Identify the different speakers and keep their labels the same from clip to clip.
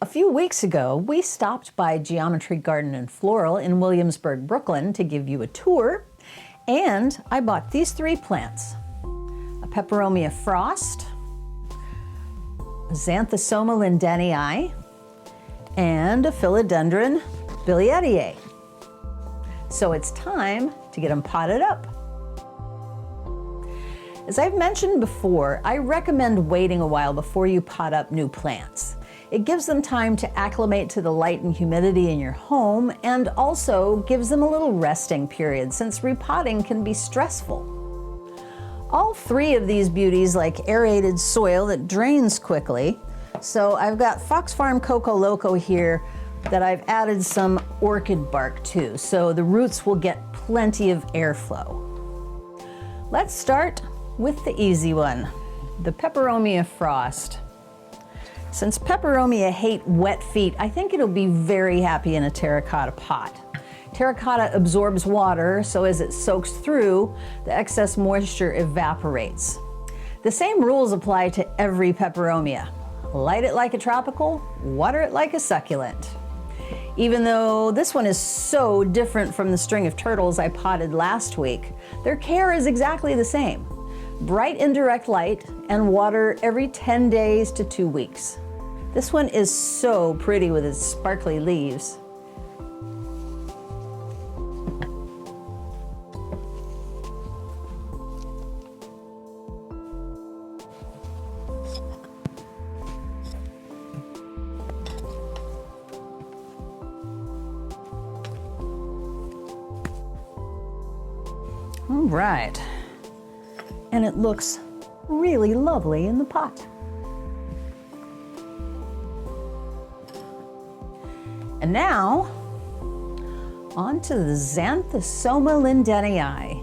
Speaker 1: A few weeks ago, we stopped by Geometry Garden Floral in Williamsburg, Brooklyn to give you a tour, and I bought these three plants: a Peperomia frost, a Xanthosoma Lindenii, and a Philodendron Billietiae. So it's time to get them potted up. As I've mentioned before, I recommend waiting a while before you pot up new plants. It gives them time to acclimate to the light and humidity in your home, and also gives them a little resting period since repotting can be stressful. All three of these beauties like aerated soil that drains quickly. So I've got Fox Farm Coco Loco here that I've added some orchid bark to, so the roots will get plenty of airflow. Let's start with the easy one, the Peperomia frost. Since Peperomia hate wet feet, I think it'll be very happy in a terracotta pot. Terracotta absorbs water, so as it soaks through, the excess moisture evaporates. The same rules apply to every Peperomia. Light it like a tropical, water it like a succulent. Even though this one is so different from the string of turtles I potted last week, their care is exactly the same. Bright indirect light and water every 10 days to 2 weeks. This one is so pretty with its sparkly leaves. All right. And it looks really lovely in the pot. And now, on to the Xanthosoma Lindenii.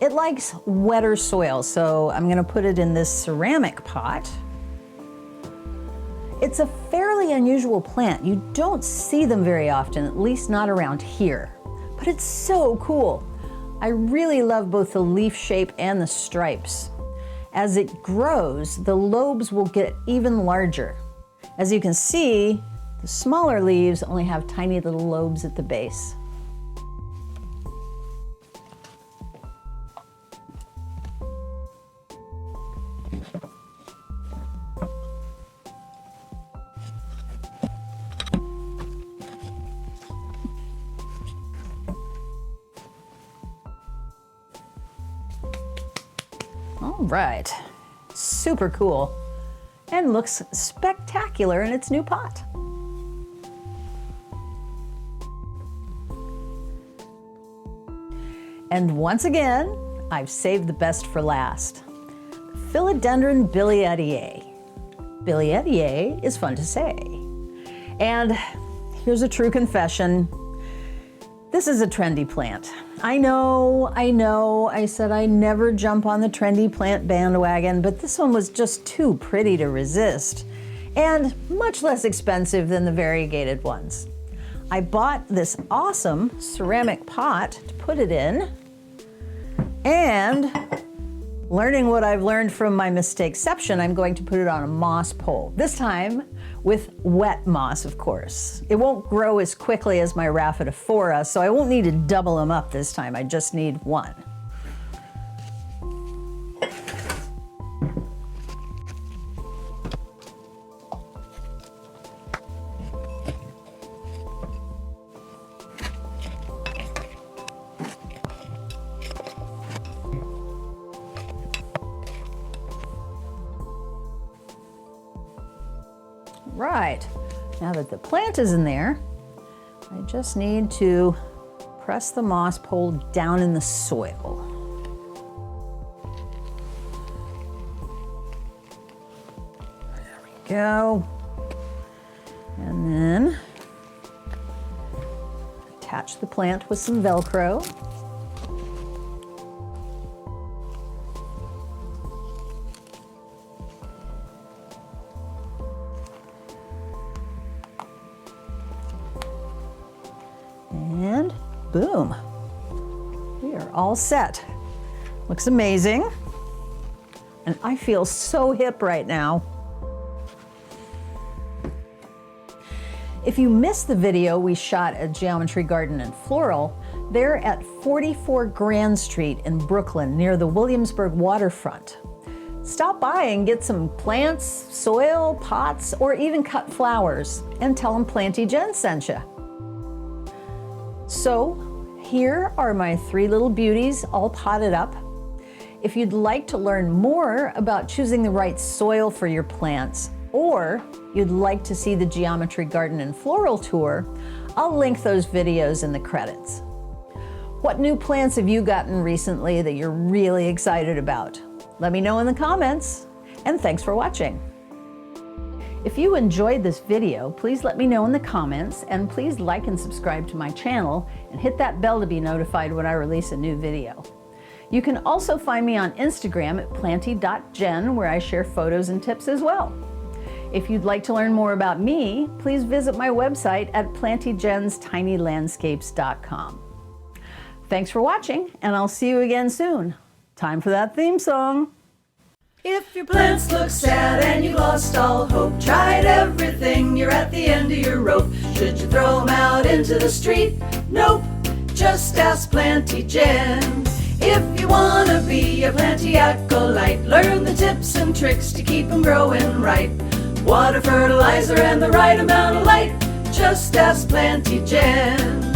Speaker 1: It likes wetter soil, so I'm gonna put it in this ceramic pot. It's a fairly unusual plant. You don't see them very often, at least not around here, but it's so cool. I really love both the leaf shape and the stripes. As it grows, the lobes will get even larger. As you can see, the smaller leaves only have tiny little lobes at the base. All right, super cool, and looks spectacular in its new pot. And once again, I've saved the best for last. Philodendron Billietiae. Billietiae is fun to say. And here's a true confession. This is a trendy plant. I know, I said I never jump on the trendy plant bandwagon, but this one was just too pretty to resist, and much less expensive than the variegated ones. I bought this awesome ceramic pot to put it in, and learning what I've learned from my mistakeception, I'm going to put it on a moss pole. This time with wet moss, of course. It won't grow as quickly as my Rhaphidophora, so I won't need to double them up this time. I just need one. Right, now that the plant is in there, I just need to press the moss pole down in the soil. There we go. And then attach the plant with some Velcro. And boom, we are all set. Looks amazing. And I feel so hip right now. If you missed the video we shot at Geometry Garden and Floral, they're at 44 Grand Street in Brooklyn near the Williamsburg waterfront. Stop by and get some plants, soil, pots, or even cut flowers, and tell them Planty Jen sent you. So here are my 3 little beauties all potted up. If you'd like to learn more about choosing the right soil for your plants, or you'd like to see the Geometry Garden and Floral tour, I'll link those videos in the credits. What new plants have you gotten recently that you're really excited about? Let me know in the comments, and thanks for watching. If you enjoyed this video, please let me know in the comments, and please like and subscribe to my channel, and hit that bell to be notified when I release a new video. You can also find me on Instagram at planty.jen, where I share photos and tips as well. If you'd like to learn more about me, please visit my website at plantyjenstinylandscapes.com. Thanks for watching, and I'll see you again soon. Time for that theme song.
Speaker 2: If your plants look sad and you lost all hope, tried everything, you're at the end of your rope, should you throw them out into the street? Nope, just ask Planty Jen. If you want to be a planty acolyte, learn the tips and tricks to keep them growing right. Water, fertilizer, and the right amount of light, just ask Planty Jen.